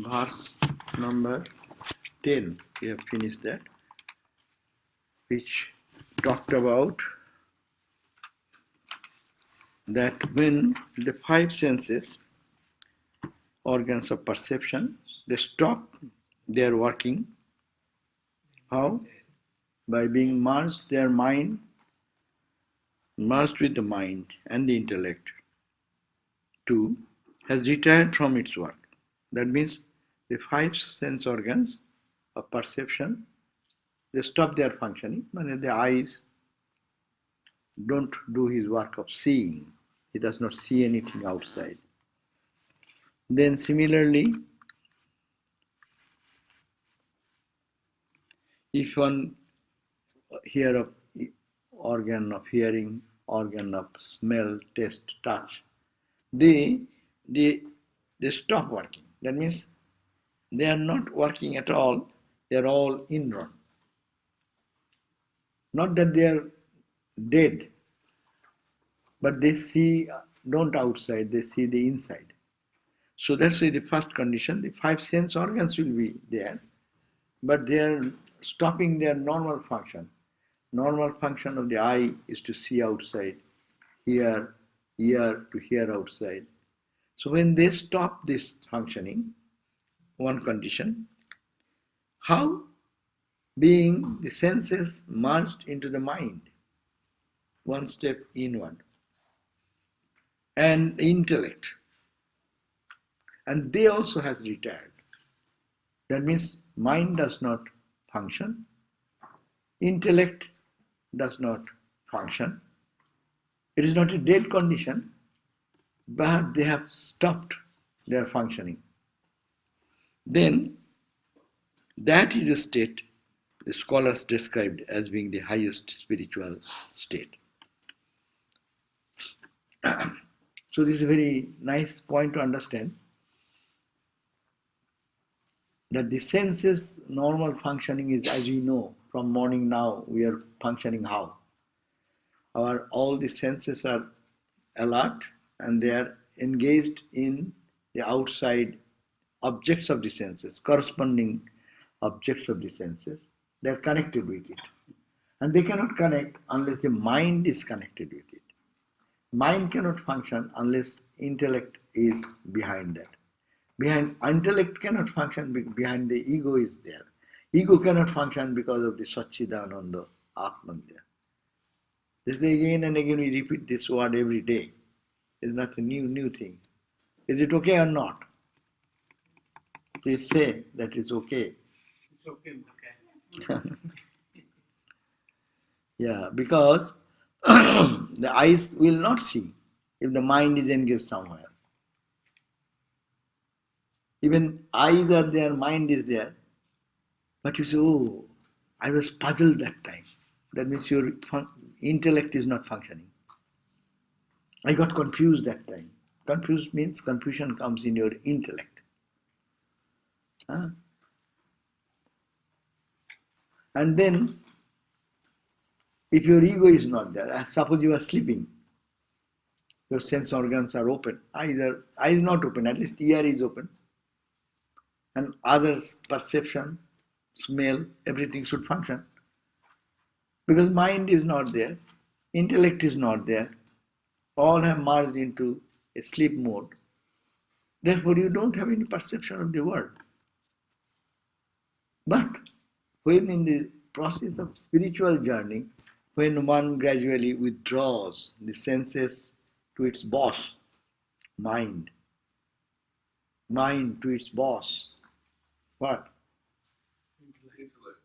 verse number 10. We have finished that, which talked about that when the five senses, organs of perception, they stop their working. How? By being merged, their mind, merged with the mind and the intellect, too, has retired from its work. That means the five sense organs of perception, they stop their functioning. When the eyes don't do his work of seeing, he does not see anything outside. Then similarly, if one hear of organ of hearing, organ of smell, taste, touch, they stop working. That means they are not working at all. They are all indrawn. Not that they are dead, but they see don't outside, they see the inside. So that's why the first condition, the five sense organs will be there, but they are stopping their normal function. Normal function of the eye is to see outside, hear, ear to hear outside. So when they stop this functioning, one condition, how? Being the senses merged into the mind, one step inward, and intellect, and they also has retired. That means mind does not function, intellect does not function. It is not a dead condition, but they have stopped their functioning. Then that is a state the scholars described as being the highest spiritual state. So this is a very nice point to understand, that the senses normal functioning is, as we know, from morning now we are functioning how? All the senses are alert and they are engaged in the outside objects of the senses, corresponding objects of the senses. They are connected with it. And they cannot connect unless the mind is connected with it. Mind cannot function unless intellect is behind that. Intellect cannot function behind the ego is there. Ego cannot function because of the Satchidananda Atman there. This is again and again we repeat this word every day. It's not a new thing. Is it okay or not? Please say that it's okay. It's okay. Okay. Yeah, because the eyes will not see if the mind is engaged somewhere. Even eyes are there, mind is there. But you say, oh, I was puzzled that time. That means your intellect is not functioning. I got confused that time. Confused means confusion comes in your intellect. Huh? And then, if your ego is not there, suppose you are sleeping, your sense organs are open. Eye is not open, at least ear is open. And others, perception, smell, everything should function. Because mind is not there, intellect is not there, all have merged into a sleep mode. Therefore, you don't have any perception of the world. But when in the process of spiritual journey, when one gradually withdraws the senses to its boss, mind to its boss, what?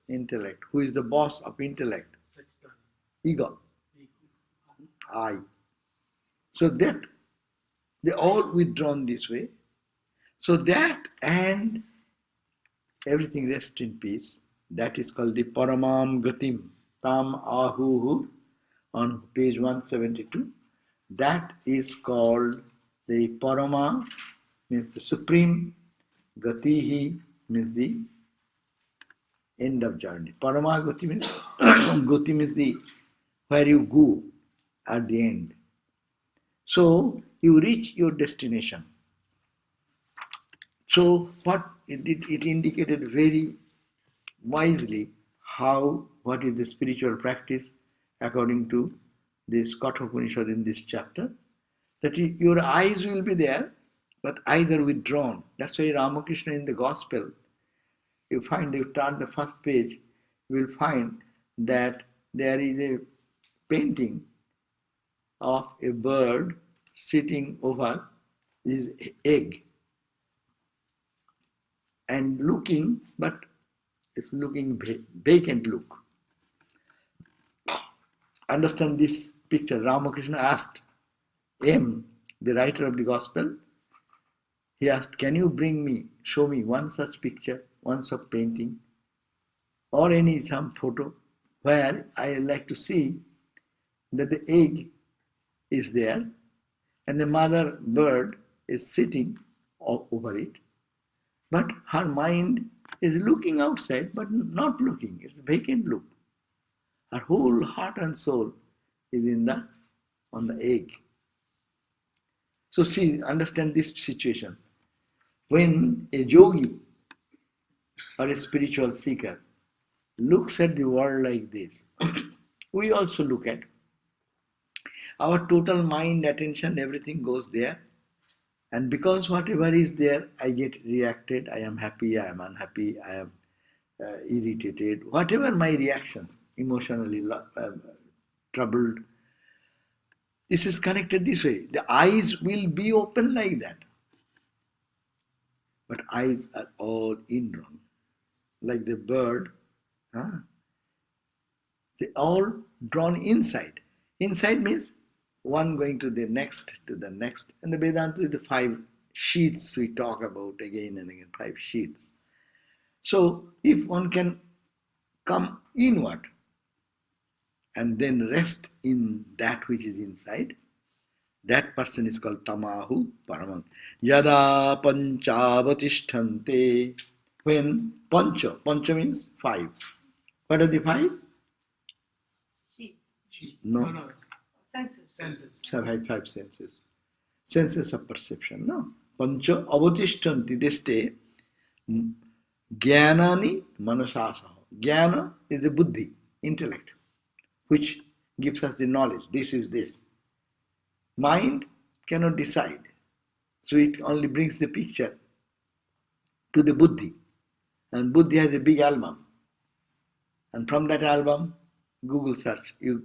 Intellect. Who is the boss of intellect? Ego. I. So that they all withdrawn this way. So that and everything rests in peace. That is called the Paramam Gatim Tam Ahuhu on page 172. That is called the Parama, means the supreme, Gatihi means the end of journey. Parama Gati means Gati means the where you go at the end. So you reach your destination. So what it indicated very wisely what is the spiritual practice according to this Kathopanishad in this chapter, that your eyes will be there, but either withdrawn. That's why Ramakrishna in the Gospel, you turn the first page, you will find that there is a painting of a bird sitting over his egg and looking, but it's looking vacant look. Understand this picture. Ramakrishna asked M, the writer of the Gospel, he asked, can you show me one such picture, one such painting, or some photo where I like to see that the egg is there and the mother bird is sitting over it, but her mind is looking outside but not looking. It's a vacant look. Her whole heart and soul is on the egg. So see, understand this situation. When a yogi or a spiritual seeker looks at the world like this, we also look at our total mind, attention, everything goes there. And because whatever is there, I get reacted. I am happy, I am unhappy, I am irritated. Whatever my reactions, emotionally troubled, this is connected this way. The eyes will be open like that. But eyes are all indrawn. Like the bird, they all drawn inside. Inside means one going to the next, and the Vedanta is the 5 sheets we talk about again and again, 5 sheets. So if one can come inward and then rest in that which is inside, that person is called tamahu paramam. Yada panchavatishtante, when pancha means 5. What are the 5? No. Senses. 5 senses. Senses of perception. No. Pancha avadishtanti, they stay. Jnanani manasasaha. Jnana is the buddhi, intellect, which gives us the knowledge. This is this. Mind cannot decide. So it only brings the picture to the buddhi. And buddhi has a big album. And from that album, Google search, you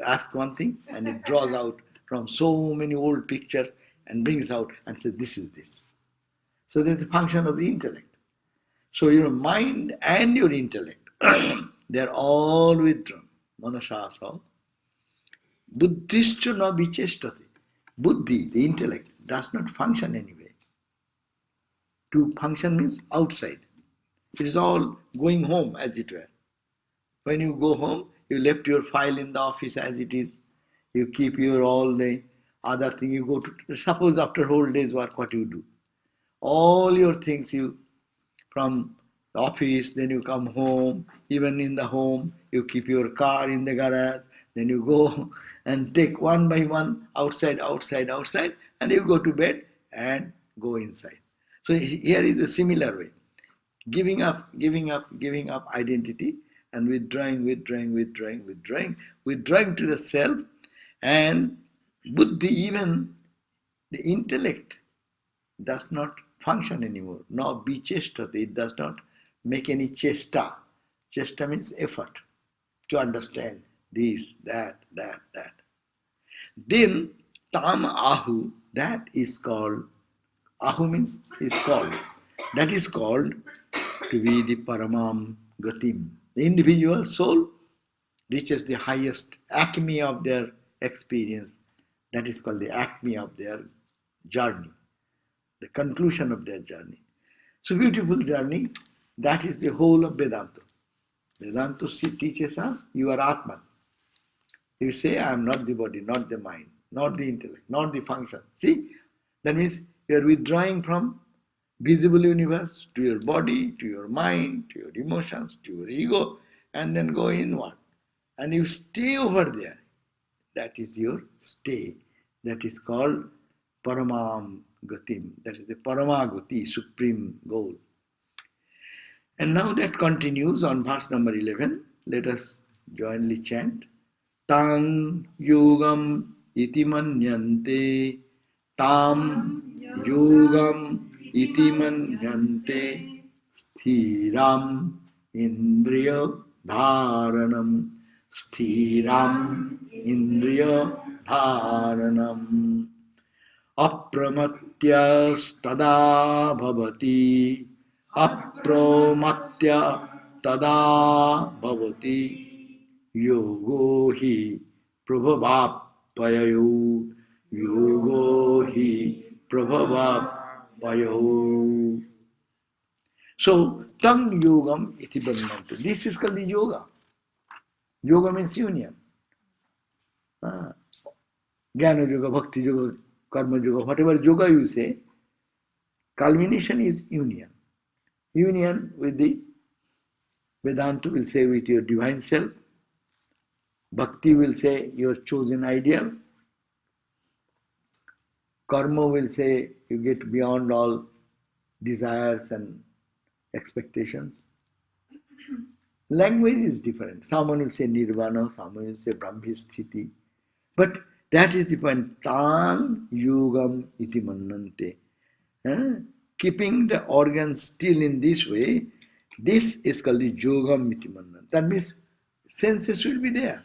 ask one thing and it draws out from so many old pictures and brings out and says, this is this. So that's the function of the intellect. So your mind and your intellect, they are all withdrawn. Manasasa. Buddhischa na vichestate. Buddhi, the intellect, does not function anyway. To function means outside. It is all going home, as it were. When you go home, you left your file in the office as it is. You keep your all the other thing. You go to, suppose after whole day's work, what you do? All your things you, from the office, then you come home, even in the home, you keep your car in the garage, then you go and take one by one outside, and you go to bed and go inside. So here is a similar way. Giving up identity and withdrawing to the self, and buddhi, even the intellect, does not function anymore. No vichestate, it does not make any chesta. Chesta means effort to understand this, that. Then tam ahu, that is called, ahu means is called, that is called to be the paramam gatim. The individual soul reaches the highest acme of their experience. That is called the acme of their journey, the conclusion of their journey. So beautiful journey, that is the whole of Vedanta. Vedanta teaches us, you are Atman. You say, I am not the body, not the mind, not the intellect, not the function. See, that means you are withdrawing from visible universe to your body, to your mind, to your emotions, to your ego, and then go inward. And you stay over there. That is your stay. That is called Paramam Gatim. That is the Paramagati, supreme goal. And now that continues on verse number 11. Let us jointly chant. Tang yogam iti manyante, tam yogam iti manyante, sthiram indriya dharanam, sthiram indriya dharanam. अप्रमत्त्यस्तदा भवति अप्रमत्य तदा भवति योगो हि प्रभवाप्ययो योगो हि प्रभवाप्ययो. So, tam yogam iti bandhantu. This is called the yoga. Yoga means union. Jnana yoga, bhakti yoga, karma yoga, whatever yoga you say, culmination is union. Union with the Vedanta will say with your divine self. Bhakti will say your chosen ideal. Karma will say you get beyond all desires and expectations. Language is different. Someone will say nirvana, someone will say brahmisthiti. But that is the point. Tang yogam iti mannante. Keeping the organs still in this way, this is called the yogam iti mannante. That means senses will be there,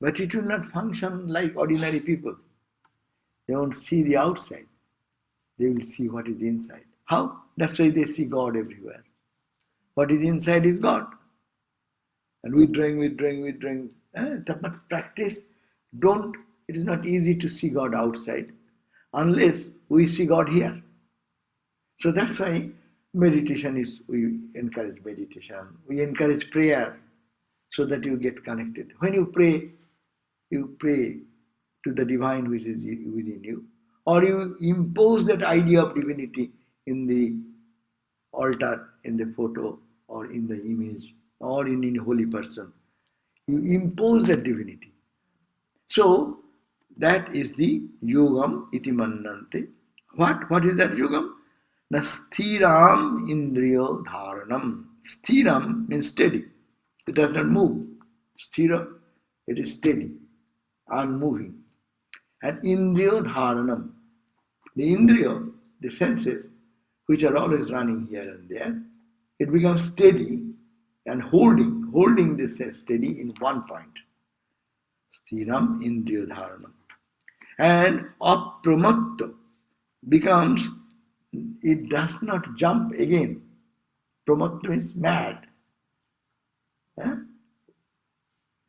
but it will not function like ordinary people. They won't see the outside. They will see what is inside. How? That's why they see God everywhere. What is inside is God. And withdrawing. But practice, it is not easy to see God outside unless we see God here. So that's why we encourage meditation. We encourage prayer so that you get connected. When you pray to the divine which is within you, or you impose that idea of divinity in the altar, in the photo, or in the image, or in a holy person. You impose that divinity. So, that is the yogam iti mannante. What is that yogam? Na sthiram indriyo dharanam. Sthiram means steady. It does not move. Sthira, it is steady, unmoving. And indriyo dharanam. The indriyo, the senses, which are always running here and there, it becomes steady and holding the sense steady in one point. Sthiram indriyo dharanam. And apramatto becomes, it does not jump again. Pramatto means mad.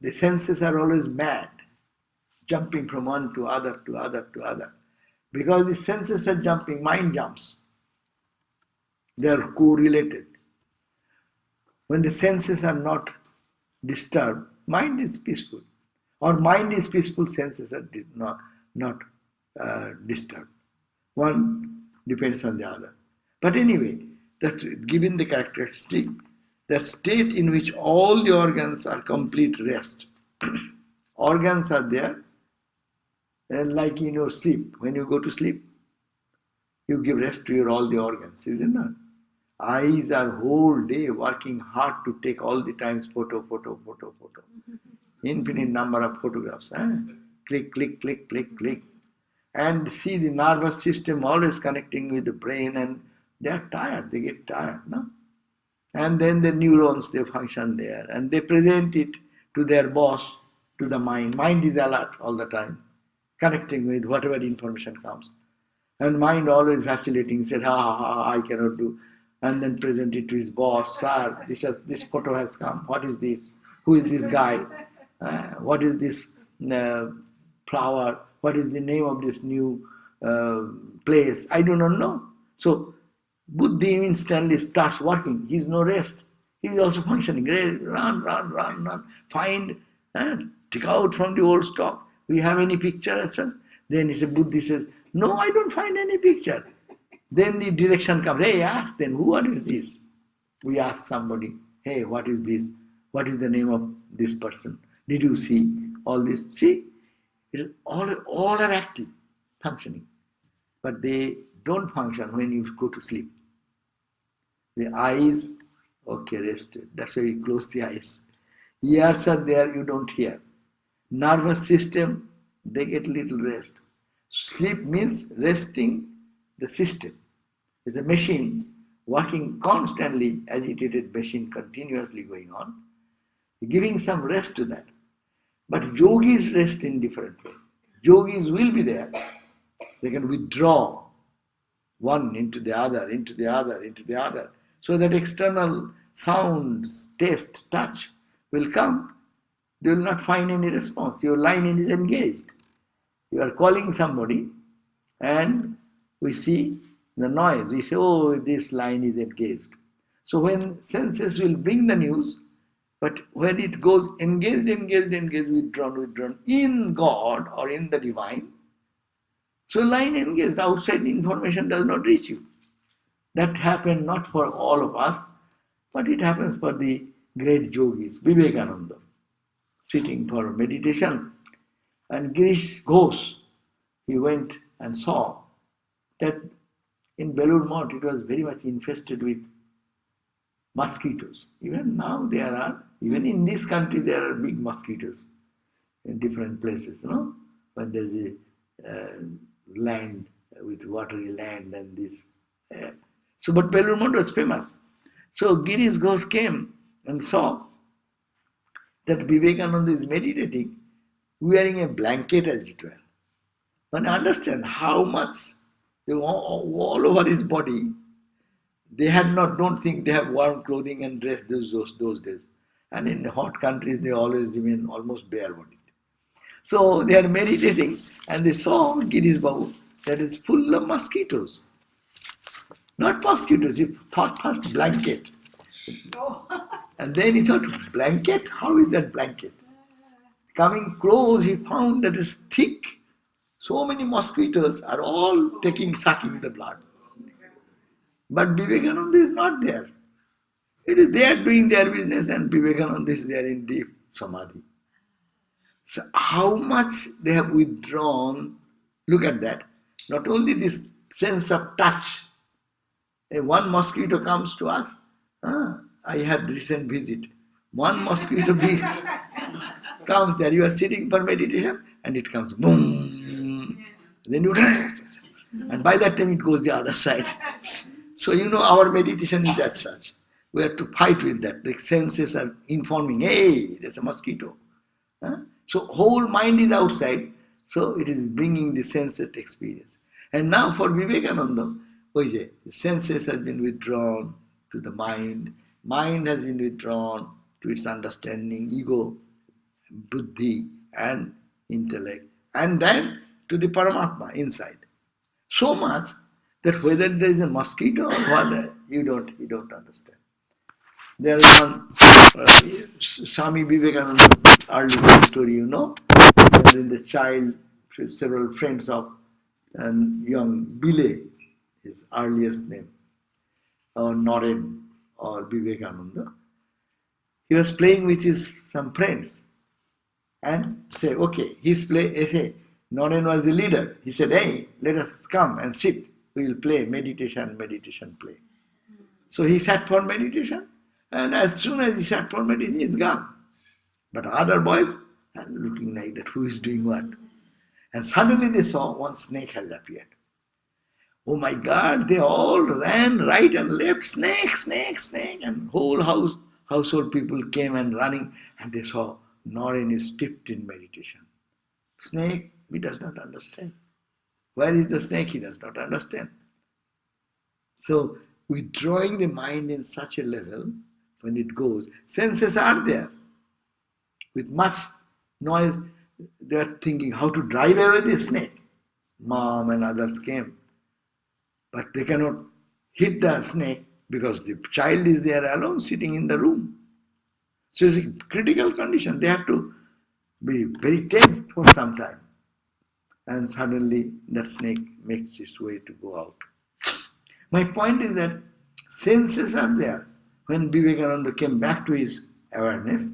The senses are always mad, jumping from one to other to other to other. Because the senses are jumping, mind jumps. They are correlated. When the senses are not disturbed, mind is peaceful. Or mind is peaceful, senses are not disturbed. One depends on the other. But anyway, that given the characteristic, the state in which all the organs are complete rest. Organs are there, and like in your sleep, when you go to sleep, you give rest to all the organs, isn't it? Eyes are whole day working hard to take all the times photo. Infinite number of photographs. Click. And see the nervous system always connecting with the brain, and they are tired, they get tired, no? And then the neurons, they function there, and they present it to their boss, to the mind. Mind is alert all the time, connecting with whatever information comes. And mind always vacillating, said, I cannot do. And then present it to his boss, sir, this photo has come. What is this? Who is this guy? What is this flower? What is the name of this new place? I do not know. So Buddhi instantly starts working. He is no rest. He is also functioning. Run. Find, take out from the old stock. We have any picture, sir? Then Buddhi says, no, I don't find any picture. Then the direction comes. Hey, ask them, what is this? We ask somebody, hey, what is this? What is the name of this person? Did you see all this? See, it is all are active, functioning. But they don't function when you go to sleep. The eyes Okay, rested. That's why you close the eyes. Ears are there, you don't hear. Nervous system, they get little rest. Sleep means resting the system. It's a machine working constantly, agitated machine continuously going on, giving some rest to that. But yogis rest in different way. Yogis will be there. They can withdraw one into the other, into the other, into the other. So that external sounds, taste, touch will come. They will not find any response. Your line is engaged. You are calling somebody and we see the noise. We say, oh, this line is engaged. So when senses will bring the news, but when it goes engaged, engaged, engaged, withdrawn, withdrawn in God or in the divine, so line engaged, outside information does not reach you. That happened not for all of us, but it happens for the great yogis, Vivekananda, sitting for meditation. And Girish Ghosh, he went and saw that in Belur Math it was very much infested with mosquitoes. Even now there are, even in this country there are big mosquitoes in different places, when there's a land with watery land and this. So, but Belur Math was famous. So Girish Ghosh came and saw that Vivekananda is meditating, wearing a blanket as it were. One understand how much all over his body. They had not, don't think they have warm clothing and dress those days. And in hot countries, they always remain almost bare-bodied. So they are meditating and they saw Girish Babu that is full of mosquitoes. Not mosquitoes, he thought first blanket. And then he thought, blanket? How is that blanket? Coming close, he found that it's thick. So many mosquitoes are all sucking the blood. But Vivekananda is not there. It is they are doing their business and Vivekananda is there in deep samadhi. So how much they have withdrawn, look at that. Not only this sense of touch. One mosquito comes to us. I had recent visit. One mosquito comes there. You are sitting for meditation and it comes boom. Then you and by that time it goes the other side. So our meditation is as such. We have to fight with that. The senses are informing, hey, there's a mosquito. So whole mind is outside. So it is bringing the senses experience. And now for Vivekananda, the senses has been withdrawn to the mind. Mind has been withdrawn to its understanding, ego, buddhi, and intellect. And then to the Paramatma inside. So much that whether there is a mosquito or what, you don't understand. There is one Swami Vivekananda's early story, when the child, several friends of young Bile, his earliest name, or Naren or Vivekananda, he was playing with some friends and say, okay, Naren was the leader. He said, hey, let us come and sit. We will play meditation play. So he sat for meditation, and as soon as he sat for meditation, he's gone. But other boys are looking like that, who is doing what? And suddenly they saw one snake has appeared. Oh my God, they all ran right and left, snake, snake, snake, and whole household people came and running, and they saw Naren is steeped in meditation. Snake, he does not understand. Where is the snake? He does not understand. So, withdrawing the mind in such a level, when it goes, senses are there. With much noise, they are thinking how to drive away the snake. Mom and others came. But they cannot hit the snake because the child is there alone sitting in the room. So it's a critical condition. They have to be very tense for some time. And suddenly that snake makes its way to go out. My point is that senses are there. When Vivekananda came back to his awareness,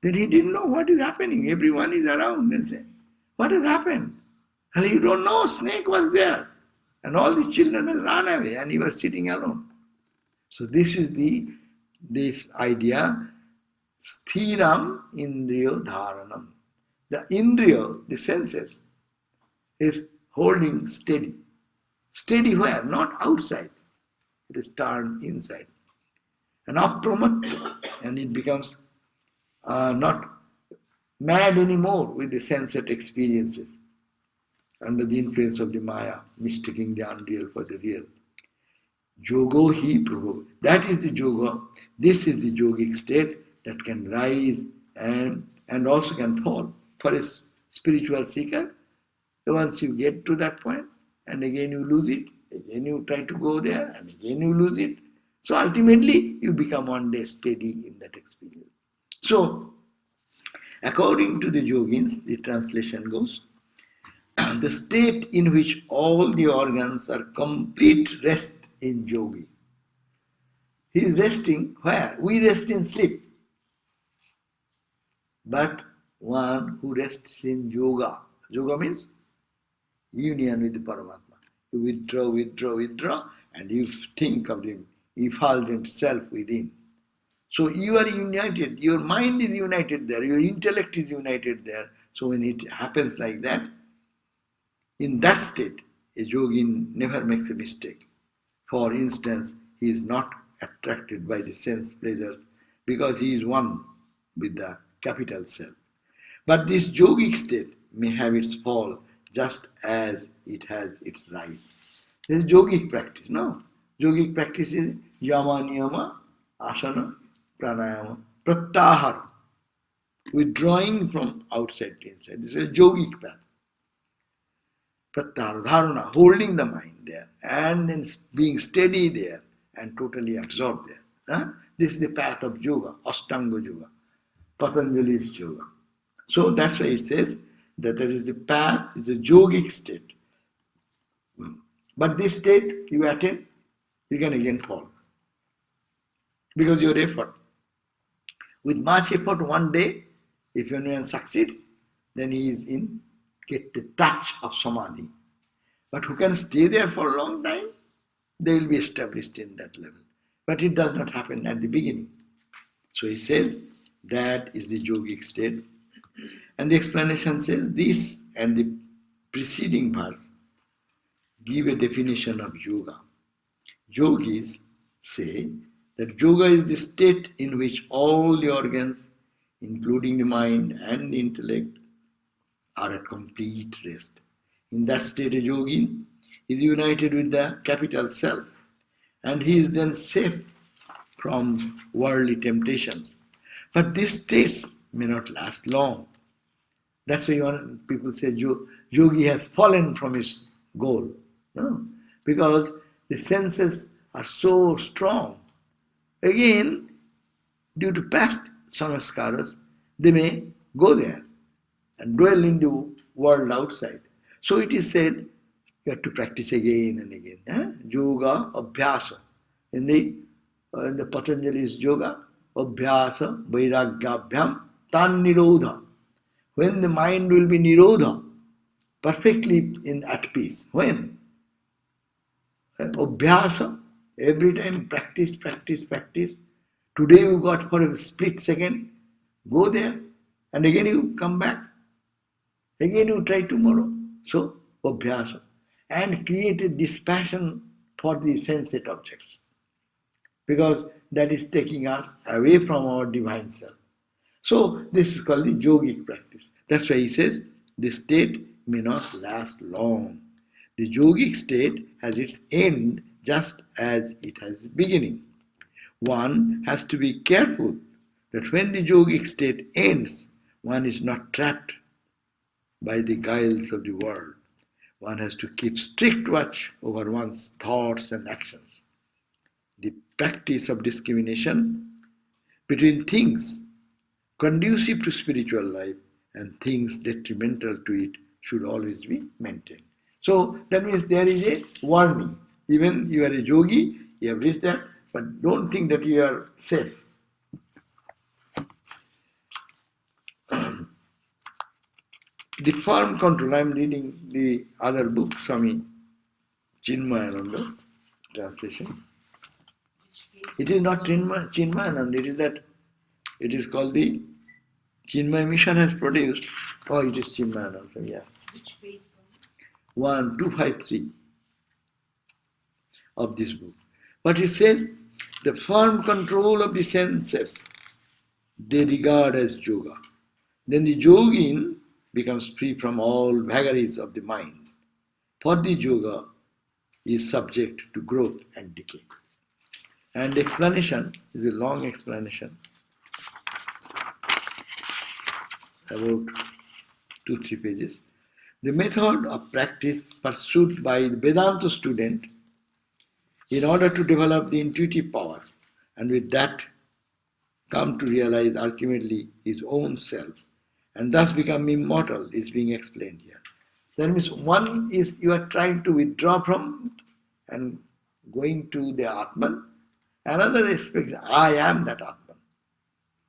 then he didn't know what is happening. Everyone is around and say, what has happened? And you don't know, snake was there. And all the children had run away and he was sitting alone. So this is the this idea, sthiram indriyo dharanam. The indriyo, the senses, is holding steady. Steady where? Not outside. It is turned inside. And apramatya, and it becomes not mad anymore with the sensate experiences under the influence of the Maya, mistaking the unreal for the real. Yogo hi prabhu. That is the yoga. This is the yogic state that can rise and also can fall. For a spiritual seeker, once you get to that point, and again you lose it, again you try to go there, and again you lose it. So ultimately, you become one day steady in that experience. So, according to the yogins, the translation goes, the state in which all the organs are complete rest in yogi. He is resting where? We rest in sleep. But one who rests in yoga. Yoga means union with the Paramatma. You withdraw, withdraw, withdraw, and you think of him. He folds himself within. So you are united. Your mind is united there. Your intellect is united there. So when it happens like that, in that state, a yogin never makes a mistake. For instance, he is not attracted by the sense pleasures because he is one with the capital self. But this yogic state may have its fall just as it has its rise. This is yogic practice, no? Yogic practice is yama, niyama, asana, pranayama, pratyahara, withdrawing from outside to inside. This is a yogic path. Pratyahara, dharana, holding the mind there and then being steady there and totally absorbed there. Huh? This is the path of yoga, Ashtanga yoga, Patanjali's yoga. So that's why it says that there is the path, is a yogic state. But this state you attain, you can again fall. Because your effort. With much effort one day, if anyone succeeds, then he is in get the touch of samadhi. But who can stay there for a long time? They will be established in that level. But it does not happen at the beginning. So he says that is the yogic state. And the explanation says this and the preceding verse give a definition of yoga. Yogis say that yoga is the state in which all the organs, including the mind and the intellect, are at complete rest. In that state, a yogin is united with the capital self, and he is then safe from worldly temptations. But these states may not last long. That's why people say yogi has fallen from his goal. No? Because the senses are so strong. Again, due to past samaskaras, they may go there and dwell in the world outside. So it is said, you have to practice again and again. Yoga, abhyasa. In the Patanjali's yoga, abhyasa, vairagyabhyam, tan nirodha. When the mind will be nirodha, perfectly at peace. When? Abhyasa, every time practice, practice, practice. Today you got for a split second, go there, and again you come back. Again you try tomorrow. So, abhyasa. And create a dispassion for the sensate objects. Because that is taking us away from our divine self. So, this is called the yogic practice. That's why he says, the state may not last long. The yogic state has its end just as it has its beginning. One has to be careful that when the yogic state ends, one is not trapped by the guiles of the world. One has to keep strict watch over one's thoughts and actions. The practice of discrimination between things conducive to spiritual life and things detrimental to it should always be maintained. So that means there is a warning. Even you are a yogi, you have reached that, but don't think that you are safe. The firm control, I am reading the other book, Swami Chinmayananda translation. It is not Chinmayananda, it is that, it is called the Chinmay Mission has produced. Oh, it is Chinmayananda, yes. Which page? 1253 of this book. But it says, the firm control of the senses they regard as yoga. Then the yogin becomes free from all vagaries of the mind. For the yoga is subject to growth and decay. And explanation is a long explanation about 2-3 pages. The method of practice pursued by the Vedanta student in order to develop the intuitive power and with that come to realize ultimately his own self and thus become immortal is being explained here. That means one is you are trying to withdraw from and going to the Atman. Another aspect, I am that Atman.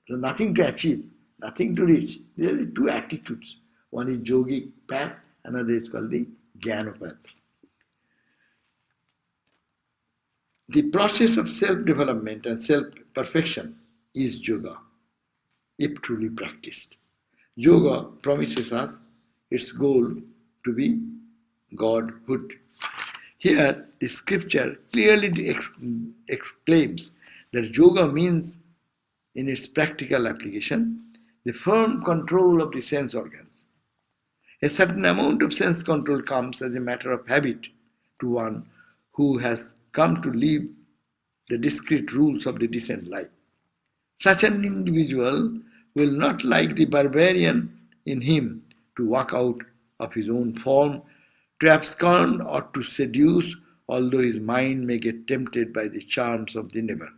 So nothing to achieve, nothing to reach. There are two attitudes. One is yogic path, another is called the jnana path. The process of self-development and self-perfection is yoga, if truly practiced. Yoga promises us its goal to be Godhood. Here, the scripture clearly exclaims that yoga means, in its practical application, the firm control of the sense organs. A certain amount of sense control comes as a matter of habit to one who has come to live the discrete rules of the decent life. Such an individual will not like the barbarian in him to walk out of his own form, to abscond or to seduce, although his mind may get tempted by the charms of the neighbor.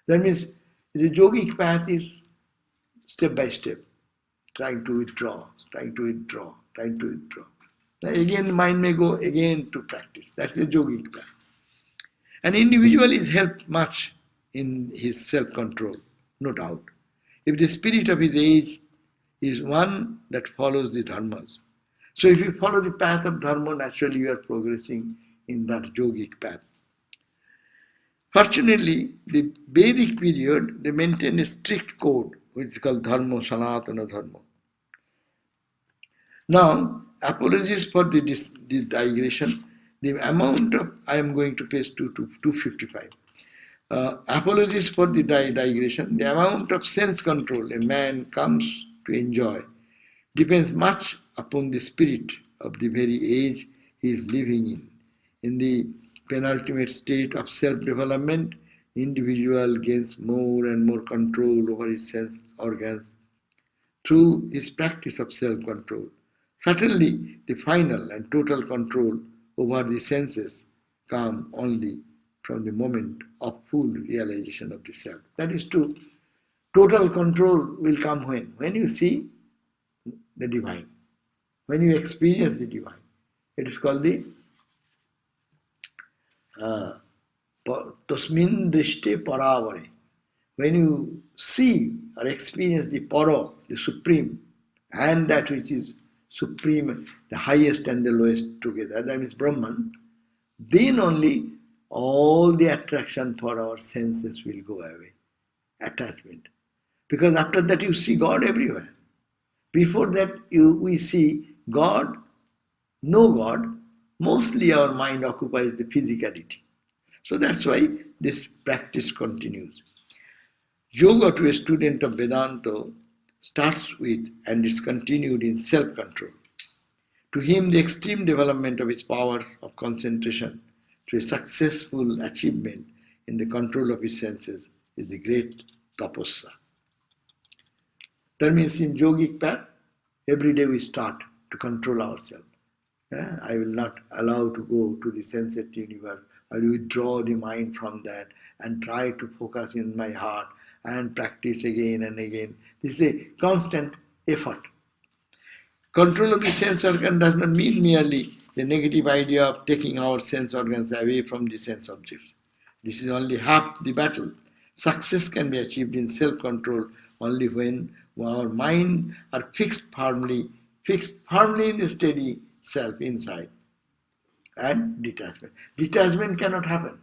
That means the yogic path is step by step, trying to withdraw, trying to withdraw, trying to withdraw. Then again, the mind may go again to practice. That's the yogic path. An individual is helped much in his self-control, no doubt, if the spirit of his age is one that follows the dharmas. So if you follow the path of dharma, naturally you are progressing in that yogic path. Fortunately, the Vedic period, they maintain a strict code, which is called dharma, sanatana dharma. Now, apologies for this digression. The amount of, I am going to page 255. Apologies for the digression. The amount of sense control a man comes to enjoy depends much upon the spirit of the very age he is living in. In the penultimate state of self-development, the individual gains more and more control over his sense organs through his practice of self-control. Certainly, the final and total control over the senses come only from the moment of full realization of the self. That is true. Total control will come when? When you see the divine, when you experience the divine. It is called the Tasmin Drishte Paravare. When you see or experience the Para, the Supreme, and that which is Supreme, the highest and the lowest together, that is Brahman, then only all the attraction for our senses will go away. Attachment. Because after that you see God everywhere. Before that we see God, no God, mostly our mind occupies the physicality. So that's why this practice continues. Yoga to a student of Vedanta starts with and is continued in self-control. To him, the extreme development of his powers of concentration to a successful achievement in the control of his senses is the great tapasya. That means in yogic path, every day we start to control ourselves. I will not allow to go to the sensate universe. I will withdraw the mind from that and try to focus in my heart and practice again and again. This is a constant effort. Control of the sense organ does not mean merely the negative idea of taking our sense organs away from the sense objects. This is only half the battle. Success can be achieved in self-control only when our mind are fixed firmly in the steady self inside. And detachment. Detachment cannot happen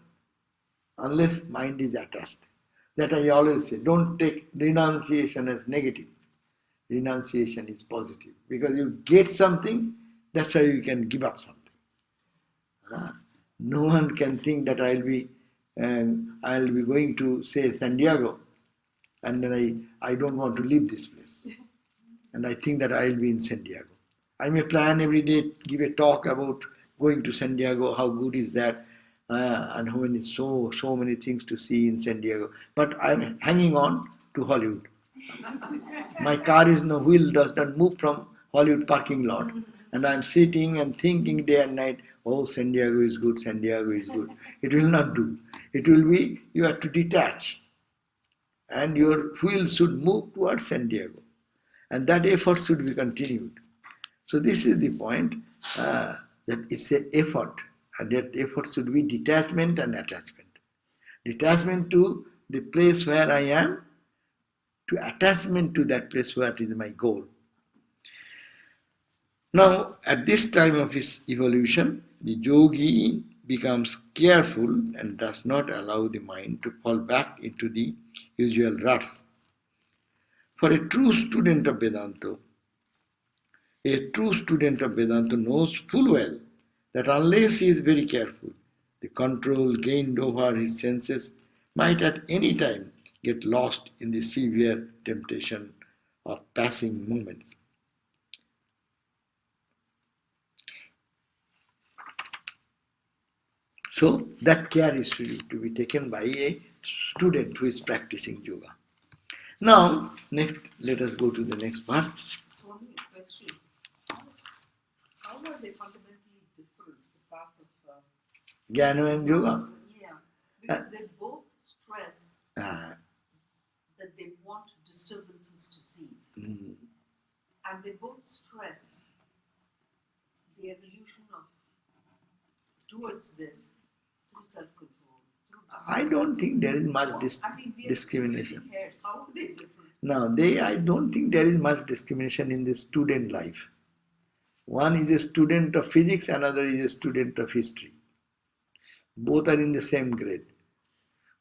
unless mind is attached. That I always say, don't take renunciation as negative. Renunciation is positive. Because you get something, that's how you can give up something. No one can think that I'll be going to say San Diego, and then I don't want to leave this place. And I think that I'll be in San Diego. I may plan every day, give a talk about going to San Diego, how good is that, and how many so many things to see in San Diego. But I'm hanging on to Hollywood. My car is no wheel, does not move from Hollywood parking lot. And I'm sitting and thinking day and night, oh, San Diego is good, San Diego is good. It will not do. It will be, you have to detach. And your wheel should move towards San Diego. And that effort should be continued. So this is the point, that it's an effort. And that effort should be detachment and attachment. Detachment to the place where I am, to attachment to that place where it is my goal. Now, at this time of his evolution, the yogi becomes careful and does not allow the mind to fall back into the usual ruts. For a true student of Vedanta, knows full well that unless he is very careful, the control gained over his senses might at any time get lost in the severe temptation of passing moments. So that care is to be taken by a student who is practicing yoga. Now, next, let us go to the next verse. Swami, question. How are they fundamentally different, the path of... Jnana and yoga. Yeah, because they both stress that they want disturbances to cease. And they both stress the evolution of towards this through self-control. I don't think there is much discrimination. How are they different? No, I don't think there is much discrimination in the student life. One is a student of physics, another is a student of history. Both are in the same grade.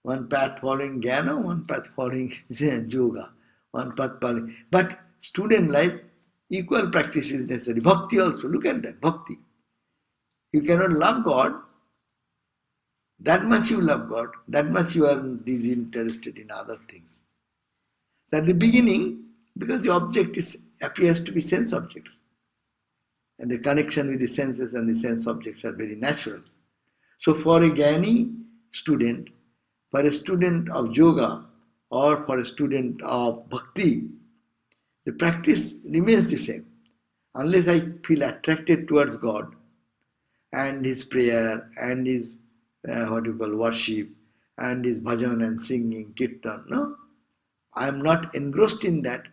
One path following Jnana, one path following yoga, one path following. But student life, equal practice is necessary. Bhakti also, look at that, bhakti. You cannot love God, that much you love God, that much you are disinterested in other things. At the beginning, because the object appears to be sense objects, and the connection with the senses and the sense objects are very natural. So for a Jnani student, for a student of yoga, or for a student of bhakti, the practice remains the same. Unless I feel attracted towards God and his prayer and his worship and his bhajan and singing, kirtan, no? I am not engrossed in that.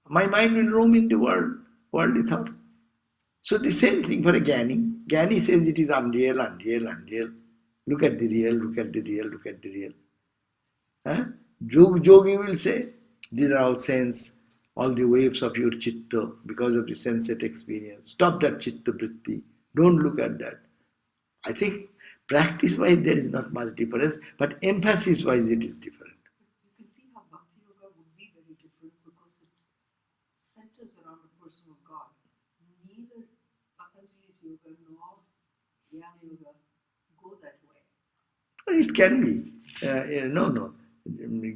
My mind will roam in the world, worldly thoughts. So the same thing for a Jnani. Jnani says it is unreal, unreal, unreal. Look at the real, look at the real, look at the real. Yogi will say, these are all sense, all the waves of your chitta because of the sensate experience. Stop that chitta vritti. Don't look at that. I think practice-wise there is not much difference, but emphasis-wise it is different. You can see how Bhakti Yoga would be very different because it centers around the person of God. Neither Patanjali's yoga nor Jnana Yoga go that way. It can be. No.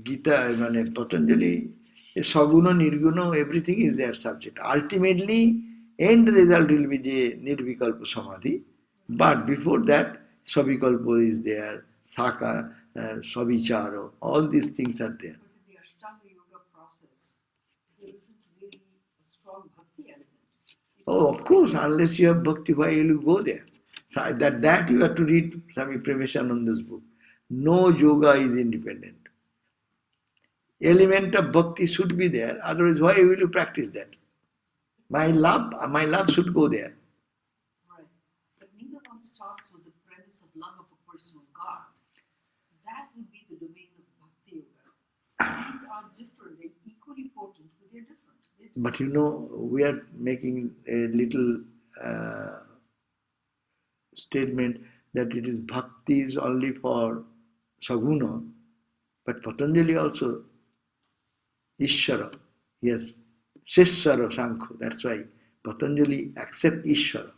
Gita, Patanjali, Saguna, Nirguna, everything is their subject. Ultimately, end result will be the Nirvikalpa Samadhi. But before that, Savikalpa is there, Saka, Savicharo, all these things are there. But in the Ashtanga Yoga process, there isn't really a strong bhakti element. Oh, of course, unless you have bhakti, why will you go there? So that you have to read Swami Premishananda's book. No yoga is independent. Element of bhakti should be there, otherwise why will you practice that? My love should go there. Right. But neither one starts with the premise of love of a person of God. That would be the domain of Bhakti Yoga. These are different, they're equally potent, but they're different. But we are making a little statement that it is bhakti is only for Saguna, but Patanjali also Ishvara. Yes, Shishvara Sankho. That's why Patanjali accept Ishvara,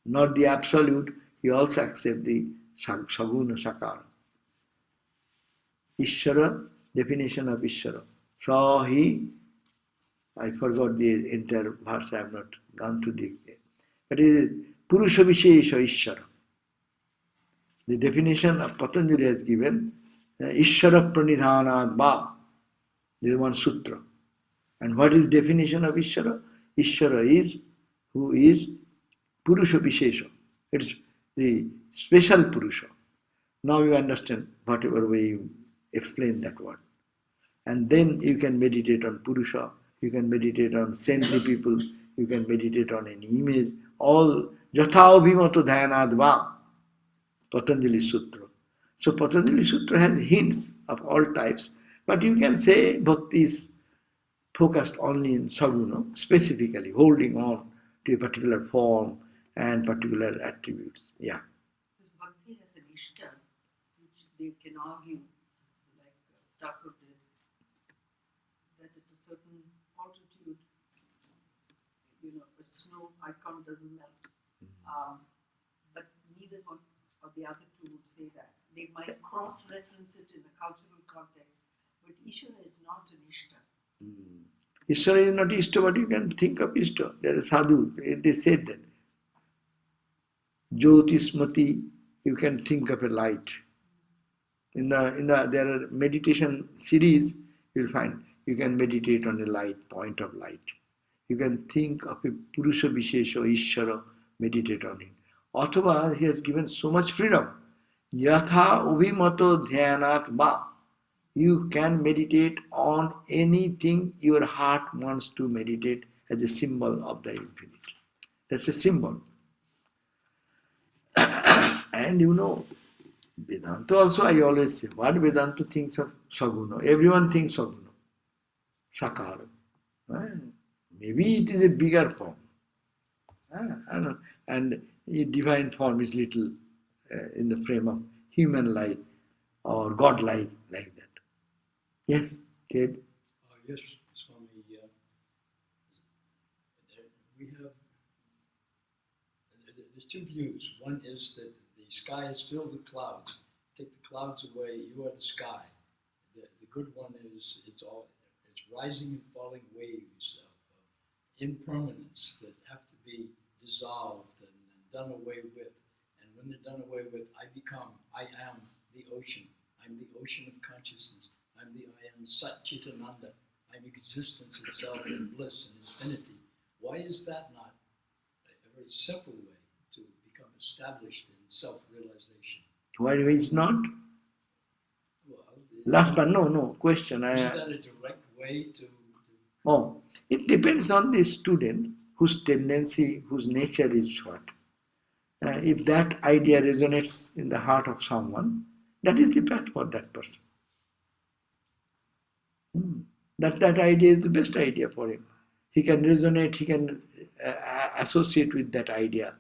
not the absolute. He also accept the Saguna Sakara. Ishvara, definition of Ishvara. Sahi, I forgot the entire verse, I have not gone to the. But it is Purusha Vishesha Ishvara. The definition of Patanjali has given Ishvara Pranidhanad Bha. This is one sutra. And what is definition of Ishvara? Ishvara is who is Purusha Vishesha. It's the special Purusha. Now you understand whatever way you explain that word. And then you can meditate on Purusha, you can meditate on saintly people, you can meditate on any image, all Jatha Abhimato Dhyanadva, Patanjali Sutra. So Patanjali Sutra has hints of all types, but you can say Bhakti is focused only in Saguna, specifically holding on to a particular form and particular attributes. Yeah. Because Bhakti has an ishta, which they can argue, like Thakur did, that at a certain altitude, a snow icon doesn't melt. But neither one or the other two would say that. They might cross-reference it in a cultural context, but Ishvara is not an ishta. Ishvara is not Ishta, but you can think of Ishta. There is sadhu, they said that. Jyotismati, you can think of a light. There are meditation series, you'll find you can meditate on a light, point of light. You can think of a Purusha Vishesha, Ishvara, meditate on it. Athava, he has given so much freedom. Yatha Uvimato Dhyanat Ba. You can meditate on anything your heart wants to meditate as a symbol of the infinite. That's a symbol. And Vedanta also, I always say, what Vedanta thinks of Saguna? Everyone thinks Saguna, Sakara. Maybe it is a bigger form. And a divine form is little in the frame of human-like or God-like, like that. Yes, kid? Yes, Swami. We have, there's two views. One is that the sky is filled with clouds. Take the clouds away, you are the sky. The good one is it's rising and falling waves of impermanence that have to be dissolved and done away with. And when they're done away with, I am the ocean. I'm the ocean of consciousness. I am Sat Chitananda. I'm existence itself in bliss and infinity. Why is that not a very simple way to become established in self-realization? Why it's not? Well, Last but no question. Is that a direct way to... Oh, it depends on the student whose tendency, whose nature is what. If that idea resonates in the heart of someone, that is the path for that person. That idea is the best idea for him. He can resonate, he can associate with that idea,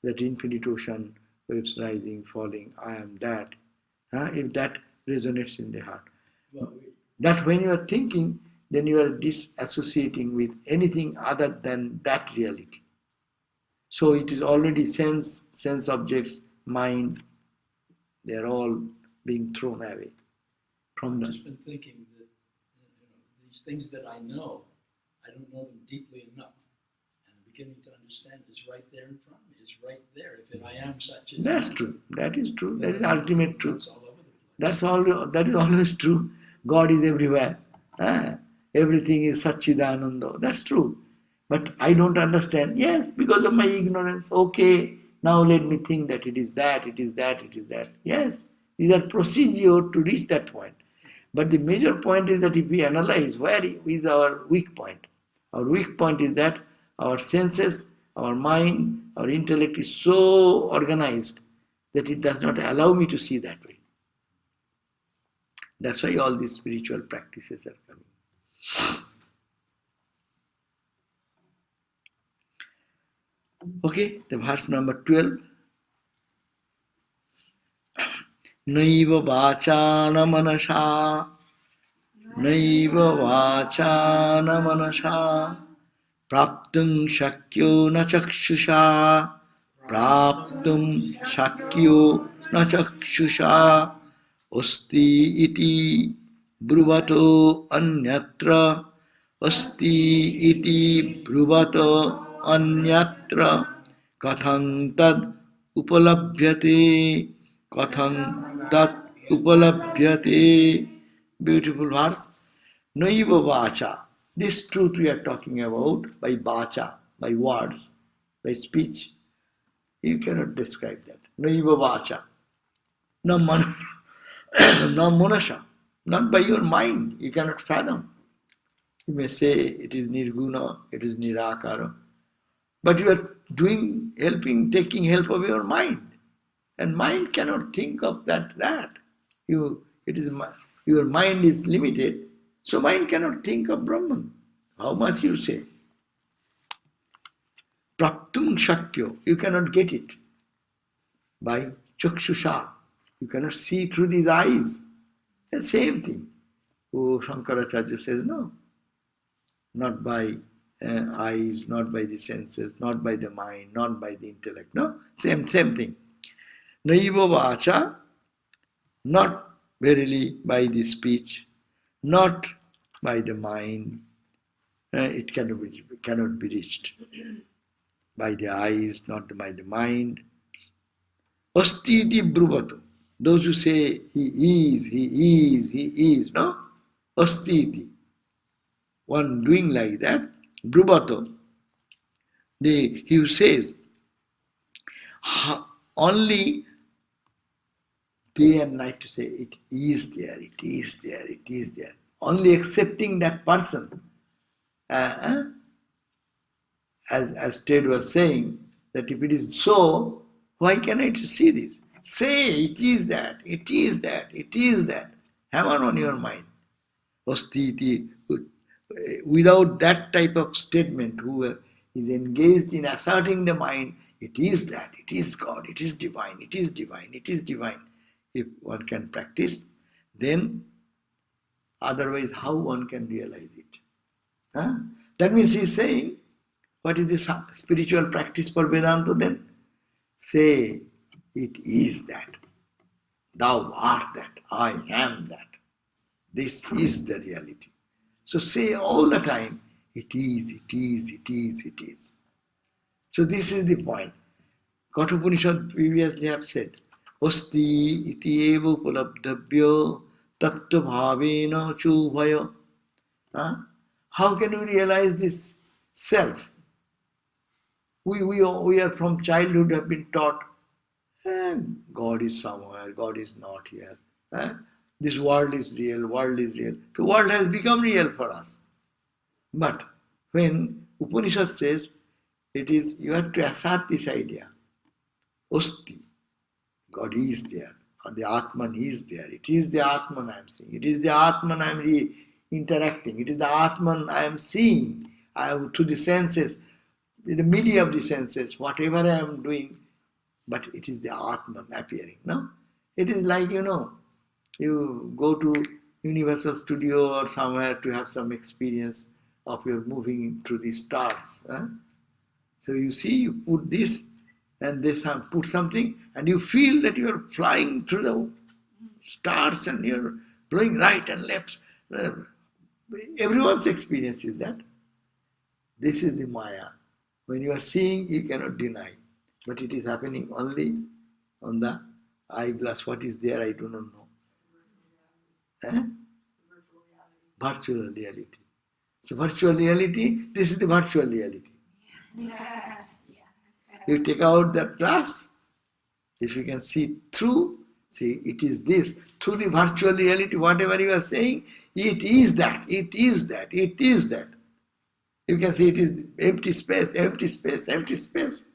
that infinite ocean, waves rising, falling, I am that. If that resonates in the heart. That when you are thinking, then you are disassociating with anything other than that reality. So it is already sense objects, mind, they are all being thrown away from I've that. just been thinking that these things that I know, I don't know them deeply enough. And I'm beginning to understand it's right there in front of me. It's right there. If I am such a... That's true. That is true. That is ultimate truth. That's all over the place. That is always true. God is everywhere. Everything is Satchidananda. That's true. But I don't understand. Yes, because of my ignorance. Okay, now let me think that it is that, it is that, it is that. Yes, these are procedure to reach that point. But the major point is that if we analyze where is our weak point, our weak point is that our senses, our mind, our intellect is so organized that it does not allow me to see that way. That's why all these spiritual practices are coming. Okay, the verse number 12. Naiva vachana manasha, naiva vachana manasha, praptum shakyo na chakshusha, praptum shakyo na chakshusha, osti iti bruvato anyatra, osti iti bruvato anyatra, kathang tad upalabhyate, kathang tad upalabhyate. Beautiful verse. Naiva vacha. This truth we are talking about by vacha, by words, by speech. You cannot describe that. Naiva vacha. Na man, na manasha. Not by your mind. You cannot fathom. You may say it is nirguna, it is nirakara. But you are doing, helping, taking help of your mind. And mind cannot think of that. Your mind is limited, so mind cannot think of Brahman. How much you say? Praptum shakyo, you cannot get it by chakshusha. You cannot see through these eyes. The same thing. Oh, Shankaracharya says, no, not by eyes, not by the senses, not by the mind, not by the intellect. No, same thing. Naiva vacha, not verily by the speech, not by the mind. It cannot be reached by the eyes, not by the mind. Astiti bruvato. Those who say he is, no? Astiti. One doing like that, bruvato. He who says, only day and night to say, it is there, it is there, it is there. Only accepting that person. As Ted was saying, that if it is so, why can I see this? Say, it is that, it is that, it is that. Hammer on your mind. Ostiti. Without that type of statement, who is engaged in asserting the mind, it is that, it is God, it is divine, it is divine, it is divine. If one can practice, then otherwise how one can realize it? Huh? That means he is saying, what is this spiritual practice for Vedanta then? Say, it is that. Thou art that. I am that. This is the reality. So say all the time, it is, it is, it is, it is. So this is the point. Kathopanishad previously have said, Osti iti eva upalabdhabyo tattva bhavena chubhaya. How can we realize this self? We are from childhood have been taught, God is somewhere, God is not here. This world is real, world is real. The world has become real for us. But when Upanishad says, it is, you have to assert this idea. Osti, God is there, or the Atman is there. It is the Atman I am seeing. It is the Atman I am interacting. It is the Atman I am seeing through the senses, the media of the senses, whatever I am doing, but it is the Atman appearing. No? It is like, you go to Universal Studio or somewhere to have some experience of your moving through the stars. So you see, you put this and this, put something, and you feel that you are flying through the stars and you are blowing right and left. Everyone's experience is that. This is the Maya. When you are seeing, you cannot deny. But it is happening only on the eyeglass. What is there, I do not know. Virtual reality. So virtual reality, this is the virtual reality. You take out that glass, if you can see through, see, it is this. Through the virtual reality, whatever you are saying, it is that, it is that, it is that. You can see it is empty space, empty space, empty space.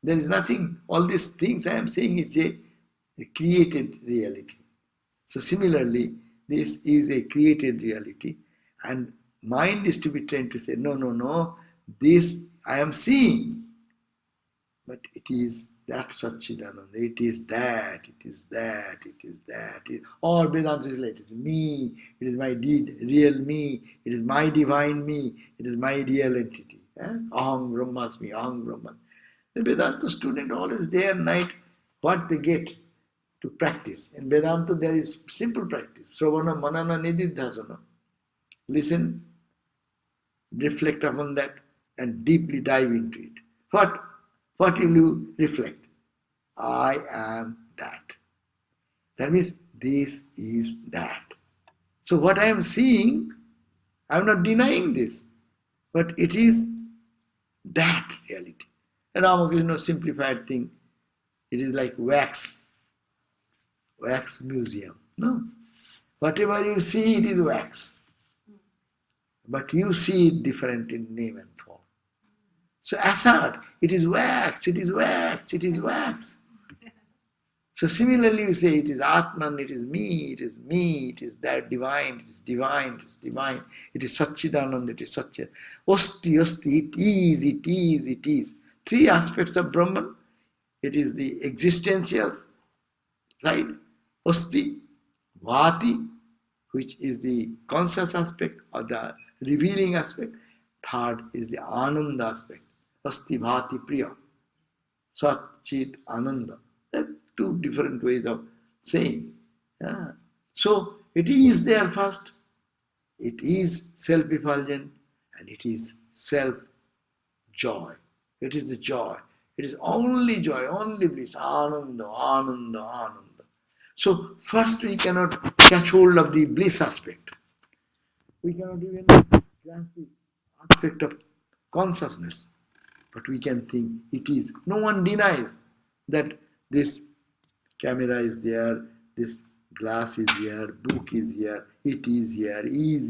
There is nothing. All these things I am saying is a created reality. So similarly, this is a created reality. And mind is to be trained to say, no, this I am seeing. But it is that Satchidananda, it is that, it is that, it is that. Or Vedanta is like, it is me, it is my real me, it is my divine me, it is my real entity. Aham Brahmasmi, Aham Brahman. The Vedanta student always day and night, what they get to practice. In Vedanta there is simple practice. Sravana, Manana, Nididhasana. Listen, reflect upon that and deeply dive into it. What will you reflect? I am that. That means this is that. So what I am seeing, I am not denying this, but it is that reality. And Ramakrishna simplified thing, it is like wax museum. No. Whatever you see, it is wax. But you see it different in name and form. So asad, it is wax, it is wax, it is wax. So similarly you say it is Atman, it is me, it is me, it is that divine, it is divine, it is divine, it is Satchidananda, it is Satchidananda. Osti, Osti, it is, it is, it is. Three aspects of Brahman. It is the existential, right? Osti, Vati, which is the conscious aspect or the revealing aspect. Third is the Ananda aspect. Asti Bhati Priya. Sat Chit Ananda. There are two different ways of saying. Yeah. So it is there first. It is self-effulgent and it is self-joy. It is the joy. It is only joy, only bliss. Ananda, Ananda, Ananda. So first we cannot catch hold of the bliss aspect. We cannot even grasp the aspect of consciousness. But we can think it is. No one denies that this camera is there, this glass is here, book is here, it is here, is.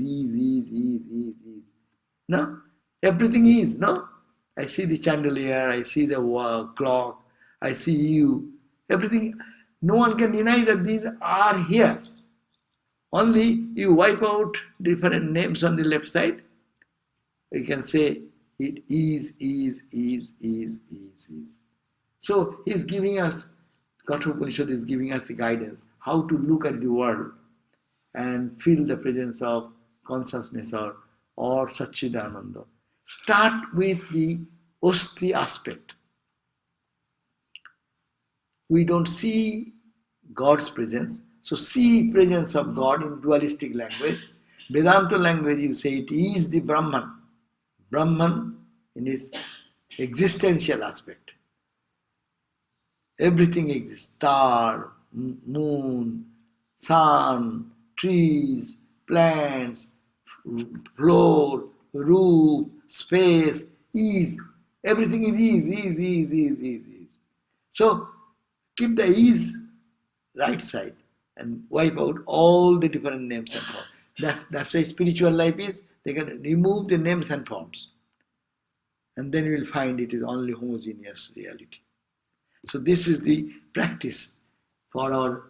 No? Everything is, no? I see the chandelier, I see the clock, I see you. Everything. No one can deny that these are here. Only you wipe out different names on the left side. You can say it is. So he is giving us, Kathopanishad is giving us a guidance how to look at the world and feel the presence of consciousness or Satchidananda. Start with the Osti aspect. We don't see God's presence, so see presence of God in dualistic language. Vedanta language, you say it is the Brahman. Brahman in its existential aspect. Everything exists. Star, moon, sun, trees, plants, floor, roof, space, is. Everything is. So keep the is right side and wipe out all the different names and forms. That's why spiritual life is, they can remove the names and forms. And then you will find it is only homogeneous reality. So this is the practice for our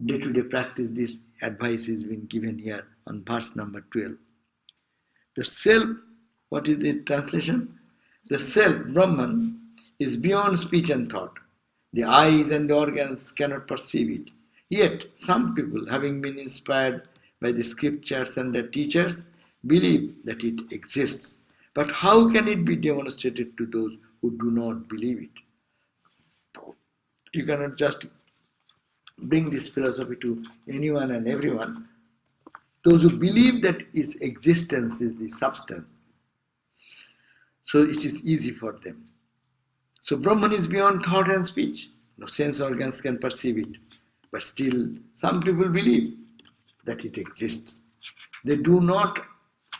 day-to-day practice. This advice is been given here on verse number 12. The self, what is the translation? The self, Brahman, is beyond speech and thought. The eyes and the organs cannot perceive it. Yet, some people, having been inspired by the scriptures and their teachers, believe that it exists. But how can it be demonstrated to those who do not believe it? You cannot just bring this philosophy to anyone and everyone. Those who believe that its existence is the substance, so it is easy for them. So Brahman is beyond thought and speech. No sense organs can perceive it. But still, some people believe that it exists. They do not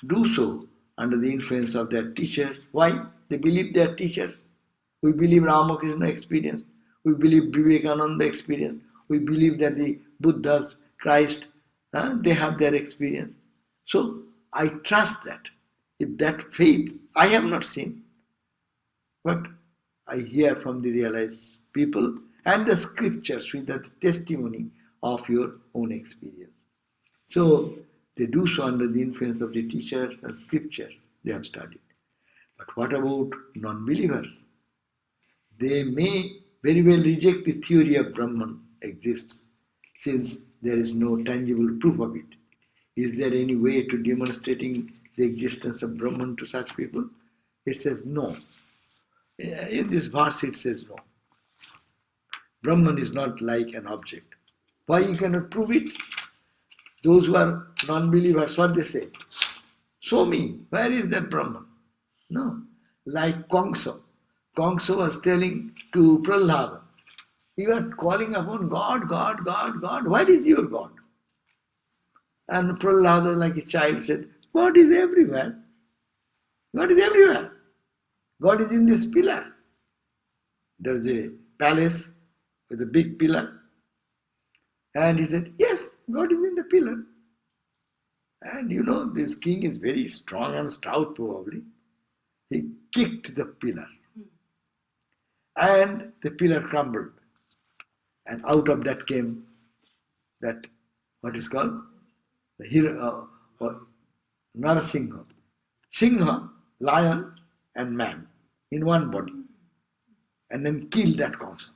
do so under the influence of their teachers. Why? They believe their teachers. We believe Ramakrishna experienced. We believe Vivekananda experienced. We believe that the Buddhas, Christ, they have their experience. So I trust that. If that faith, I have not seen, but I hear from the realized people and the scriptures with the testimony of your own experience. So they do so under the influence of the teachers and scriptures they have studied. But what about non-believers? They may very well reject the theory of Brahman exists, since there is no tangible proof of it. Is there any way to demonstrating the existence of Brahman to such people? It says no. In this verse it says no. Brahman is not like an object. Why you cannot prove it? Those who are non-believers, what they say? Show me, where is that Brahman? No. Like Kongsa. Kongsa was telling to Prahlada, you are calling upon God, God, God, God. Where is your God? And Prahlada, like a child, said, God is everywhere. God is everywhere. God is in this pillar. There's a palace with a big pillar. And he said, yes, God is in the pillar. And you know, this king is very strong and stout probably. He kicked the pillar. And the pillar crumbled. And out of that came that, what is called? The hero, Narasingha. Singha, lion and man in one body. And then killed that Kamsa.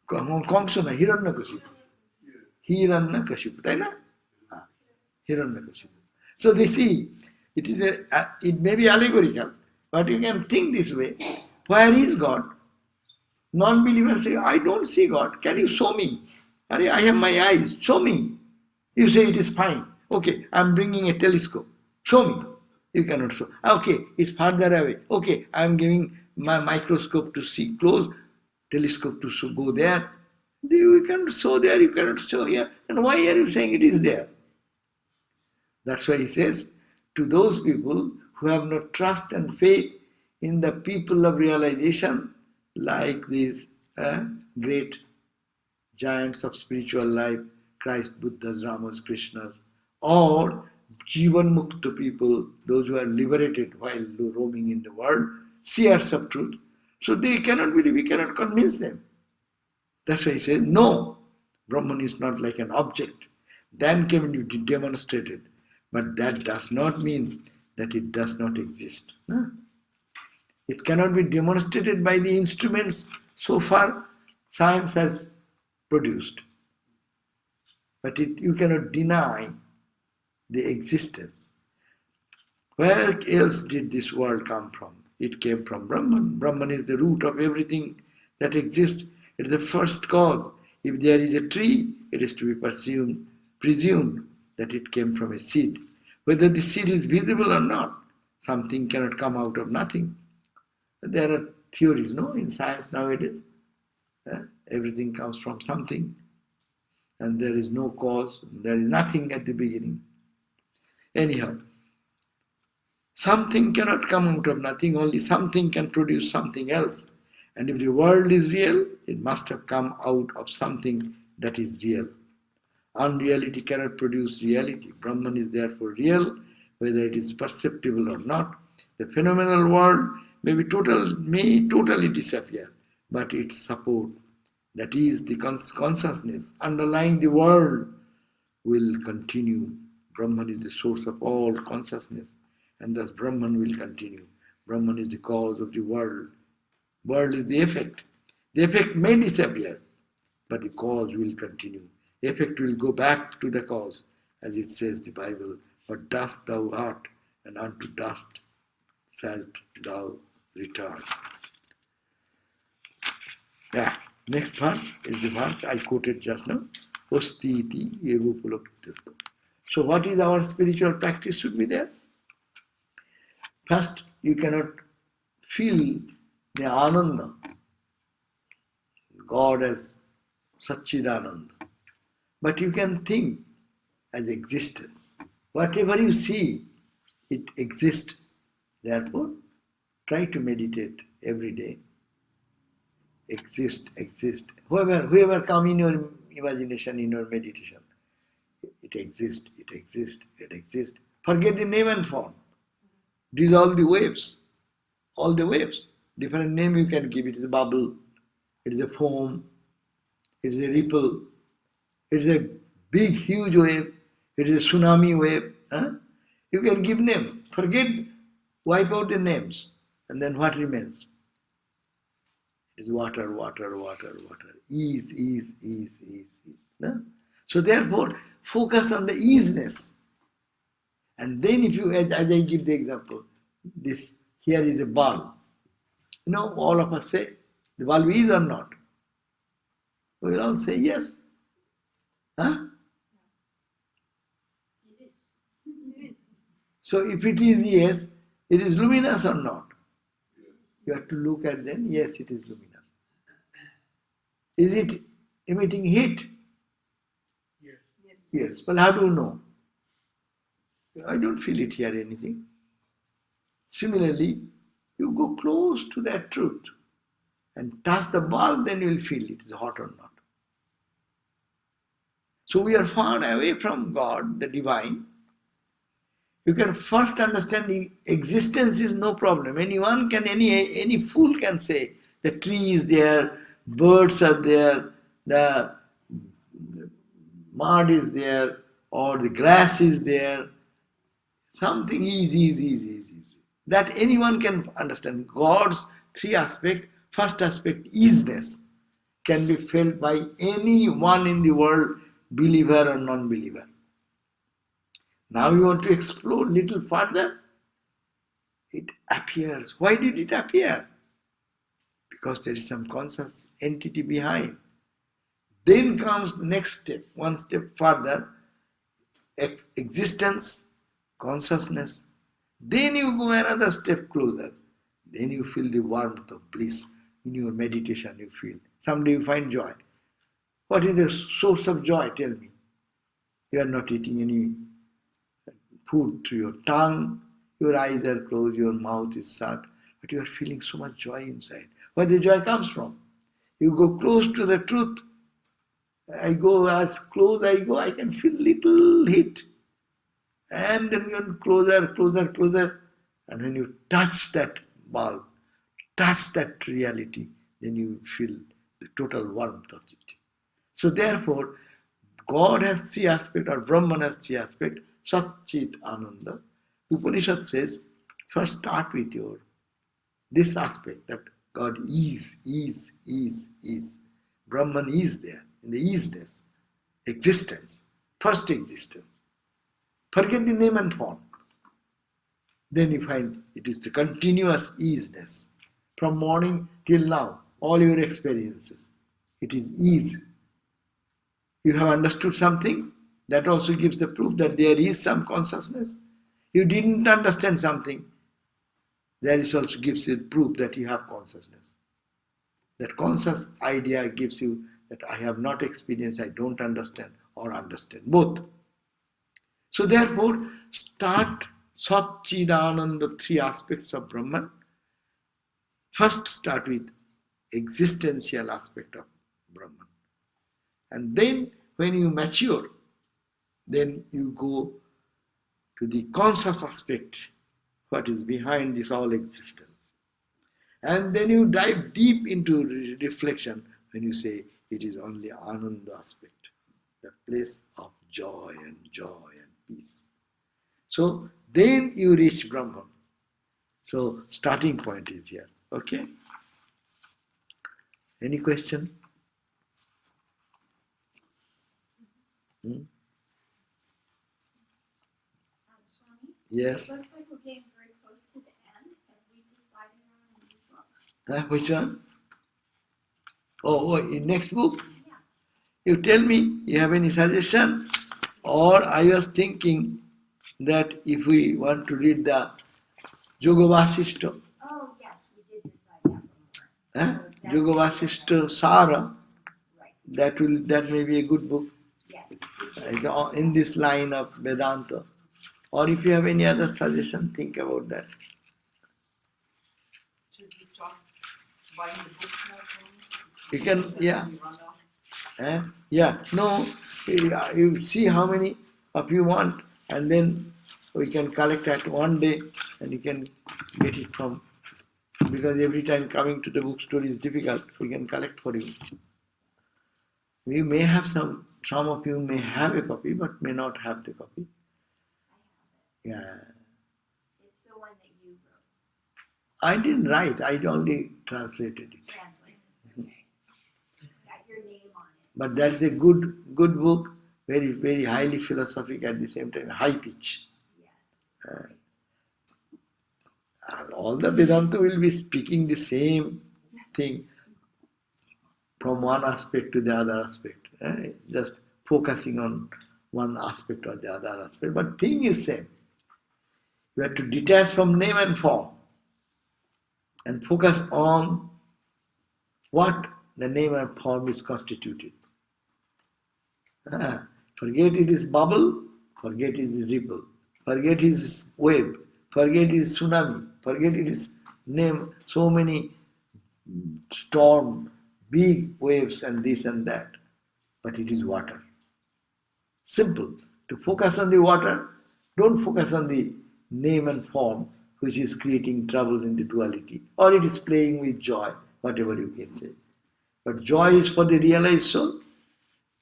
Kamsa na, Hiranyakashipu. Hiranyakashipu, right? Hiranyakashipu. So they see, it may be allegorical, but you can think this way. Where is God? Non-believers say, I don't see God. Can you show me? I have my eyes. Show me. You say it is fine. Okay, I'm bringing a telescope. Show me. You cannot show. Okay, it's farther away. Okay, I'm giving my microscope to see close, telescope to go there. You cannot show there, you cannot show here. And why are you saying it is there? That's why he says, to those people who have no trust and faith in the people of realization, like these great giants of spiritual life, Christ, Buddhas, Ramas, Krishnas, or Jivan Mukta people, those who are liberated while roaming in the world, seers of truth. So they cannot believe, we cannot convince them. That's why he says, no, Brahman is not like an object. Then came to demonstrate it. But that does not mean that it does not exist. No? It cannot be demonstrated by the instruments so far science has produced. But you cannot deny the existence. Where else did this world come from? It came from Brahman. Brahman is the root of everything that exists. It is the first cause. If there is a tree, it is to be presumed that it came from a seed. Whether the seed is visible or not, something cannot come out of nothing. There are theories, no, in science nowadays. Everything comes from something. And there is no cause, there is nothing at the beginning. Anyhow, something cannot come out of nothing, only something can produce something else. And if the world is real, it must have come out of something that is real. Unreality cannot produce reality. Brahman is therefore real, whether it is perceptible or not. The phenomenal world may totally disappear, but its support, that is the consciousness underlying the world, will continue. Brahman is the source of all consciousness, and thus Brahman will continue. Brahman is the cause of the world. World is the effect. The effect may disappear, but the cause will continue. The effect will go back to the cause, as it says the Bible, for dust thou art, and unto dust shalt thou return. Yeah. Next verse is the verse I quoted just now. Ostiti evupulapta. So what is our spiritual practice should be there? First, you cannot feel the Ananda, God as Satchidananda. But you can think as existence. Whatever you see, it exists. Therefore, try to meditate every day. Exist. Whoever come in your imagination, in your meditation, it exists. Forget the name and form. Dissolve the waves. All the waves. Different name you can give. It is a bubble. It is a foam. It is a ripple. It is a big, huge wave. It is a tsunami wave. You can give names. Wipe out the names. And then what remains? It is water, water, water, water. Ease, ease, ease, ease, ease. No? So therefore, focus on the easiness. And then if you, as I give the example, this here is a bulb. You know, all of us say, the bulb is or not? We will all say yes. Huh? It is. It is. So if it is yes, it is luminous or not? You have to look at then, yes, it is luminous. Is it emitting heat? Yes. Yes. Yes. Well, how do you know? I don't feel it here anything. Similarly, you go close to that truth and touch the bulb, then you will feel it is hot or not. So we are far away from God, the divine. You can first understand the existence is no problem. Anyone can, any fool can say the tree is there, birds are there, the mud is there, or the grass is there. Something is. That anyone can understand. God's three aspects. First aspect, easiness, can be felt by anyone in the world, believer or non-believer. Now you want to explore little further. It appears. Why did it appear? Because there is some conscious entity behind. Then comes the next step, one step further, existence, consciousness. Then you go another step closer. Then you feel the warmth of bliss. In your meditation you feel. Someday you find joy. What is the source of joy? Tell me. You are not eating any food through your tongue. Your eyes are closed, your mouth is shut. But you are feeling so much joy inside. Where the joy comes from? You go close to the truth. I go as close I go, I can feel little heat. And then you go closer. And when you touch that bulb, touch that reality, then you feel the total warmth of it. So therefore, God has three aspects, or Brahman has three aspects, Sat Chit Ananda. Upanishad says, first start with this aspect that God is. Brahman is there, in the easiness, existence, first existence. Forget the name and form. Then you find it is the continuous easiness. From morning till now, all your experiences, it is ease. You have understood something, that also gives the proof that there is some consciousness. You didn't understand something, there is also gives you proof that you have consciousness. That conscious idea gives you that I have not experienced, I don't understand, or understand. Both. So therefore, start Satchidananda, three aspects of Brahman. First start with existential aspect of Brahman. And then when you mature, then you go to the conscious aspect, what is behind this all existence. And then you dive deep into reflection when you say it is only Ananda aspect, the place of joy and peace. So then you reach Brahman. So starting point is here. Okay? Any question? Swami, Yes. looks like we're getting very close to the end. Have we decided on a new book? Which one? In next book? Yeah. You tell me, you have any suggestion? Or I was thinking that if we want to read the Yoga Vasishta, Oh, yes, we did decide that one. Yoga Vasishta Sara, Right. that may be a good book. Yes. It's in this line of Vedanta. Or if you have any other suggestion, think about that. Should we start buying the books now, Swami? You can, yeah. We run out. No, you see how many of you want, and then we can collect at one day, and you can get it from, because every time coming to the bookstore is difficult, we can collect for you. We may have some of you may have a copy, but may not have the copy. I have it. Yeah. It's the one that you wrote. I didn't write, I only translated it. Translate. Got your name on it. But that's a good book, very highly philosophic at the same time, high pitch. Yes. And all the Vedanta will be speaking the same thing from one aspect to the other aspect, just focusing on one aspect or the other aspect, but thing is same. You have to detach from name and form and focus on what the name and form is constituted. Forget it is bubble, forget it is ripple, forget it is wave, forget it is tsunami, forget it is name so many storm, big waves and this and that, but it is water. Simple. To focus on the water, don't focus on the name and form which is creating trouble in the duality, or it is playing with joy, whatever you can say. But joy is for the realized soul,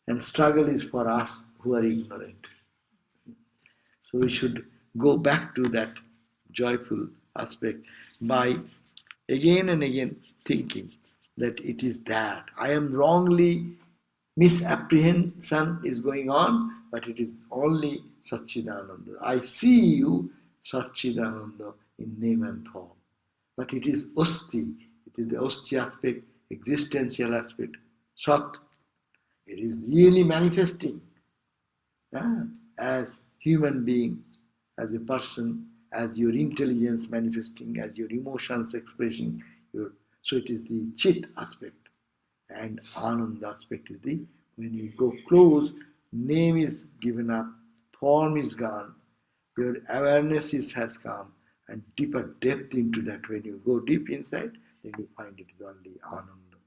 and struggle is for us who are ignorant. So we should go back to that joyful aspect by again and again thinking that it is that. I am wrongly, misapprehension is going on, but it is only Satchidananda. I see you, Satchidananda, in name and form. But it is Osti, it is the Osti aspect, existential aspect, Sat. It is really manifesting as human being, as a person, as your intelligence manifesting, as your emotions expressing. So it is the Chit aspect. And Anand aspect is the, when you go close, name is given up, form is gone, your awareness has come, and deeper depth into that. When you go deep inside, then you find it is only Ananda.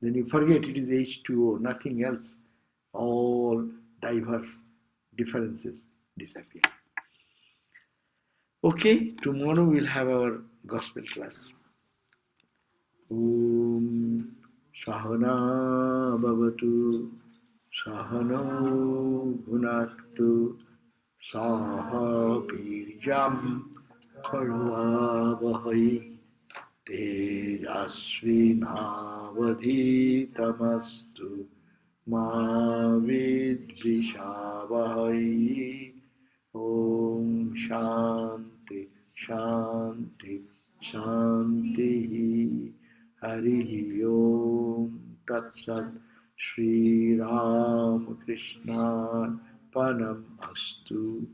Then you forget it is H2O, nothing else. All diverse differences disappear. Okay, tomorrow we'll have our gospel class. Om Sahana Bhavatu Sahano Bhunaktu Saha Birjam Karvavahai Tejasvinavadhitamastu Ma Vidvishavahai. Om Shanti Shanti Shanti. Harihi Om Tat Sat. Shri Ram Krishna Panam Astu.